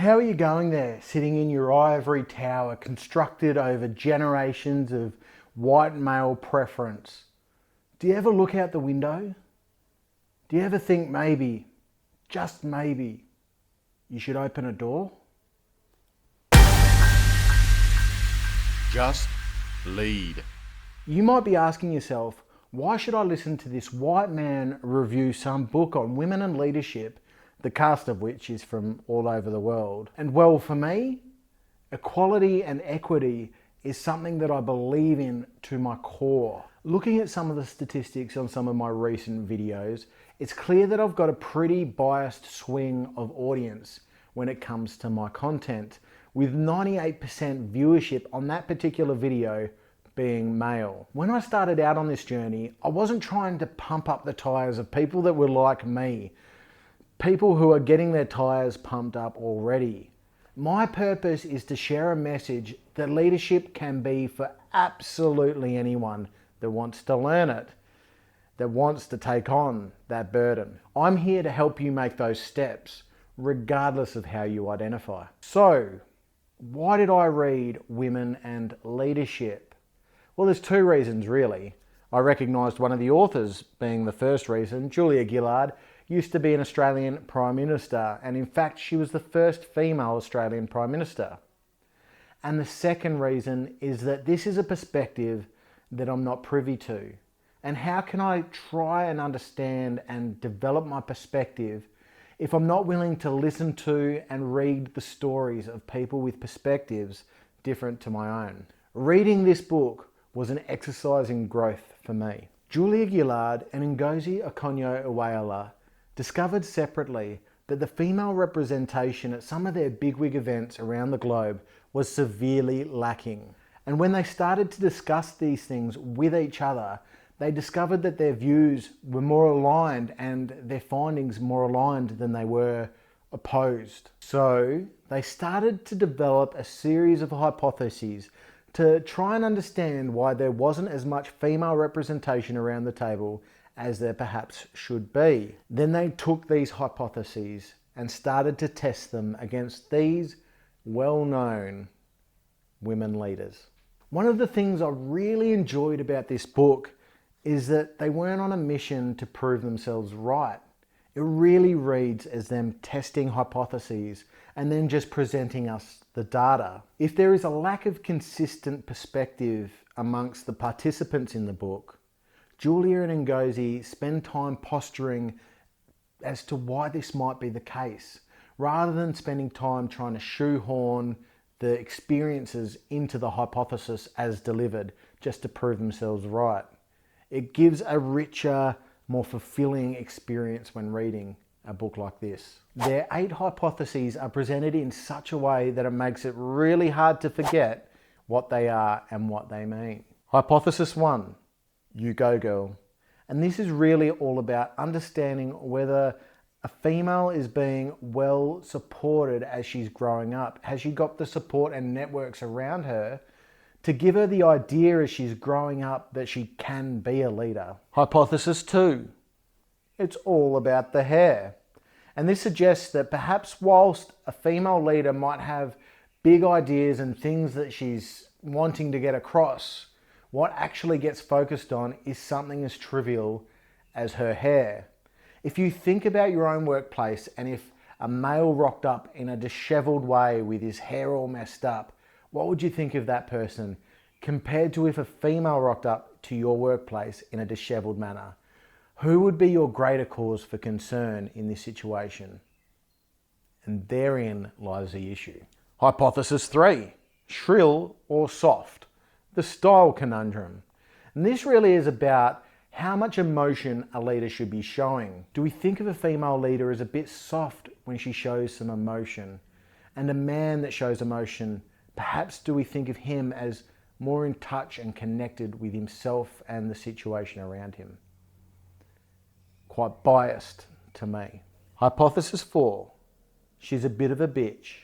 How are you going there, sitting in your ivory tower constructed over generations of white male preference? Do you ever look out the window? Do you ever think maybe, just maybe, you should open a door? Just lead. You might be asking yourself, why should I listen to this white man review some book on women and leadership, the cast of which is from all over the world? And well, for me, equality and equity is something that I believe in to my core. Looking at some of the statistics on some of my recent videos, it's clear that I've got a pretty biased swing of audience when it comes to my content, with 98% viewership on that particular video being male. When I started out on this journey, I wasn't trying to pump up the tires of people that were like me, people who are getting their tires pumped up already. My purpose is to share a message that leadership can be for absolutely anyone that wants to learn it, that wants to take on that burden. I'm here to help you make those steps, regardless of how you identify. So, why did I read Women and Leadership? Well, there's two reasons really. I recognised one of the authors being the first reason. Julia Gillard used to be an Australian Prime Minister, and in fact she was the first female Australian Prime Minister. And the second reason is that this is a perspective that I'm not privy to. And how can I try and understand and develop my perspective if I'm not willing to listen to and read the stories of people with perspectives different to my own? Reading this book was an exercise in growth for me. Julia Gillard and Ngozi Okonjo-Iweala discovered separately that the female representation at some of their bigwig events around the globe was severely lacking. And when they started to discuss these things with each other, they discovered that their views were more aligned and their findings more aligned than they were opposed. So they started to develop a series of hypotheses to try and understand why there wasn't as much female representation around the table as there perhaps should be. Then they took these hypotheses and started to test them against these well-known women leaders. One of the things I really enjoyed about this book is that they weren't on a mission to prove themselves right. It really reads as them testing hypotheses and then just presenting us the data. If there is a lack of consistent perspective amongst the participants in the book, Julia and Ngozi spend time posturing as to why this might be the case, rather than spending time trying to shoehorn the experiences into the hypothesis as delivered just to prove themselves right. It gives a richer, more fulfilling experience when reading a book like this. Their 8 hypotheses are presented in such a way that it makes it really hard to forget what they are and what they mean. Hypothesis 1, you go girl. And this is really all about understanding whether a female is being well supported as she's growing up. Has she got the support and networks around her to give her the idea as she's growing up that she can be a leader? Hypothesis 2, it's all about the hair. And this suggests that perhaps whilst a female leader might have big ideas and things that she's wanting to get across, what actually gets focused on is something as trivial as her hair. If you think about your own workplace, and if a male rocked up in a disheveled way with his hair all messed up, what would you think of that person compared to if a female rocked up to your workplace in a disheveled manner? Who would be your greater cause for concern in this situation? And therein lies the issue. Hypothesis 3, shrill or soft, the style conundrum. And this really is about how much emotion a leader should be showing. Do we think of a female leader as a bit soft when she shows some emotion? And a man that shows emotion, perhaps do we think of him as more in touch and connected with himself and the situation around him? Quite biased to me. Hypothesis 4, she's a bit of a bitch.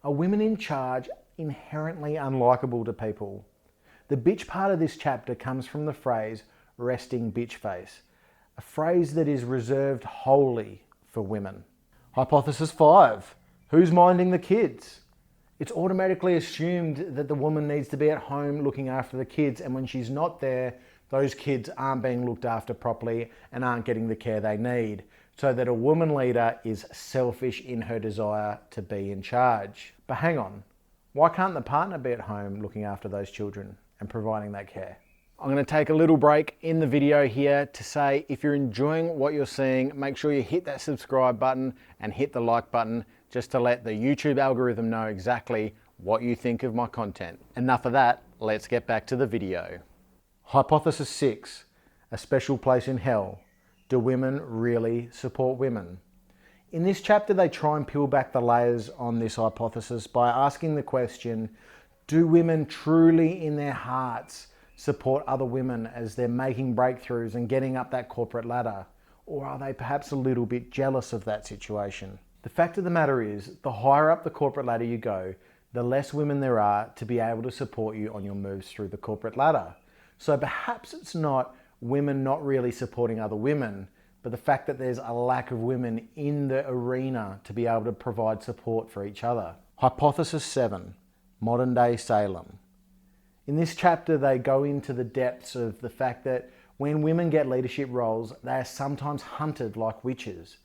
Are women in charge inherently unlikable to people? The bitch part of this chapter comes from the phrase resting bitch face, a phrase that is reserved wholly for women. Hypothesis 5, Who's minding the kids? It's automatically assumed that the woman needs to be at home looking after the kids, and when she's not there, those kids aren't being looked after properly and aren't getting the care they need. So that a woman leader is selfish in her desire to be in charge. But hang on, why can't the partner be at home looking after those children and providing that care? I'm going to take a little break in the video here to say, if you're enjoying what you're seeing, make sure you hit that subscribe button and hit the like button just to let the YouTube algorithm know exactly what you think of my content. Enough of that, let's get back to the video. Hypothesis 6, a special place in hell. Do women really support women? In this chapter, they try and peel back the layers on this hypothesis by asking the question, do women truly in their hearts support other women as they're making breakthroughs and getting up that corporate ladder? Or are they perhaps a little bit jealous of that situation? The fact of the matter is, the higher up the corporate ladder you go, the less women there are to be able to support you on your moves through the corporate ladder. So perhaps it's not women not really supporting other women, but the fact that there's a lack of women in the arena to be able to provide support for each other. Hypothesis 7, modern day Salem. In this chapter, they go into the depths of the fact that when women get leadership roles, they are sometimes hunted like witches.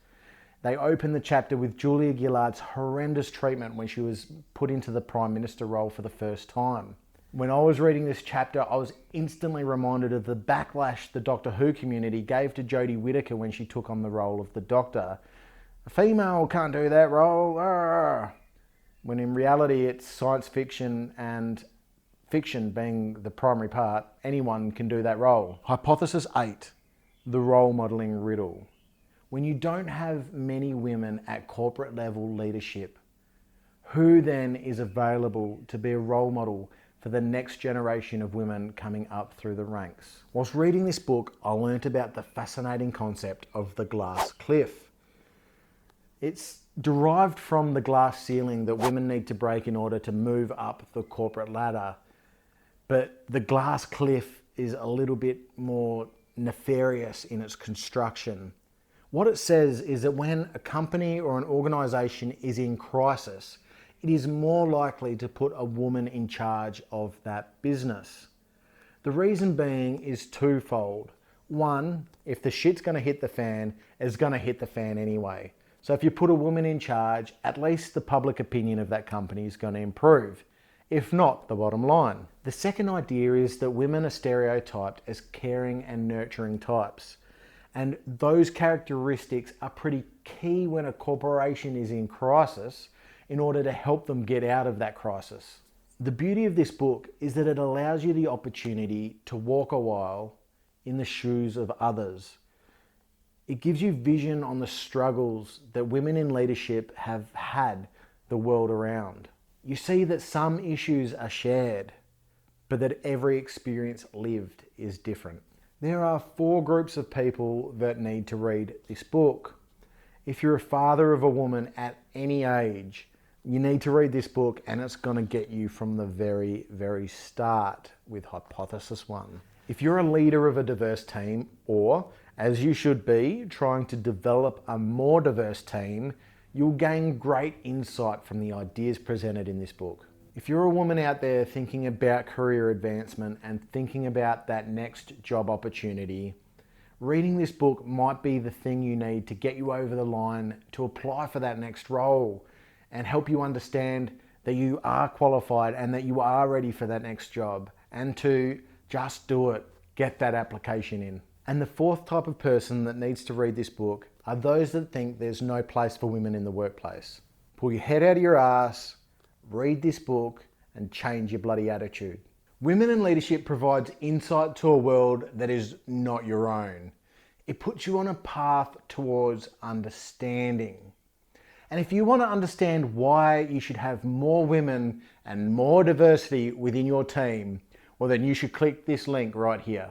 They open the chapter with Julia Gillard's horrendous treatment when she was put into the Prime Minister role for the first time. When I was reading this chapter, I was instantly reminded of the backlash the Doctor Who community gave to Jodie Whittaker when she took on the role of the Doctor. A female can't do that role, when in reality it's science fiction, and fiction being the primary part, anyone can do that role. Hypothesis 8, the role modelling riddle. When you don't have many women at corporate level leadership, who then is available to be a role model for the next generation of women coming up through the ranks? Whilst reading this book, I learnt about the fascinating concept of the glass cliff. It's derived from the glass ceiling that women need to break in order to move up the corporate ladder. But the glass cliff is a little bit more nefarious in its construction. What it says is that when a company or an organisation is in crisis, it is more likely to put a woman in charge of that business. The reason being is twofold. One, if the shit's going to hit the fan, it's going to hit the fan anyway. So if you put a woman in charge, at least the public opinion of that company is going to improve. If not, the bottom line. The second idea is that women are stereotyped as caring and nurturing types. And those characteristics are pretty key when a corporation is in crisis in order to help them get out of that crisis. The beauty of this book is that it allows you the opportunity to walk a while in the shoes of others. It gives you vision on the struggles that women in leadership have had the world around. You see that some issues are shared, but that every experience lived is different. There are 4 groups of people that need to read this book. If you're a father of a woman at any age, you need to read this book, and it's going to get you from the very, very start with Hypothesis 1. If you're a leader of a diverse team, or, as you should be, trying to develop a more diverse team, you'll gain great insight from the ideas presented in this book. If you're a woman out there thinking about career advancement and thinking about that next job opportunity, reading this book might be the thing you need to get you over the line to apply for that next role and help you understand that you are qualified and that you are ready for that next job, and to just do it, get that application in. And the 4th type of person that needs to read this book are those that think there's no place for women in the workplace. Pull your head out of your ass, read this book, and change your bloody attitude. Women in Leadership provides insight to a world that is not your own. It puts you on a path towards understanding. And if you want to understand why you should have more women and more diversity within your team, well then you should click this link right here.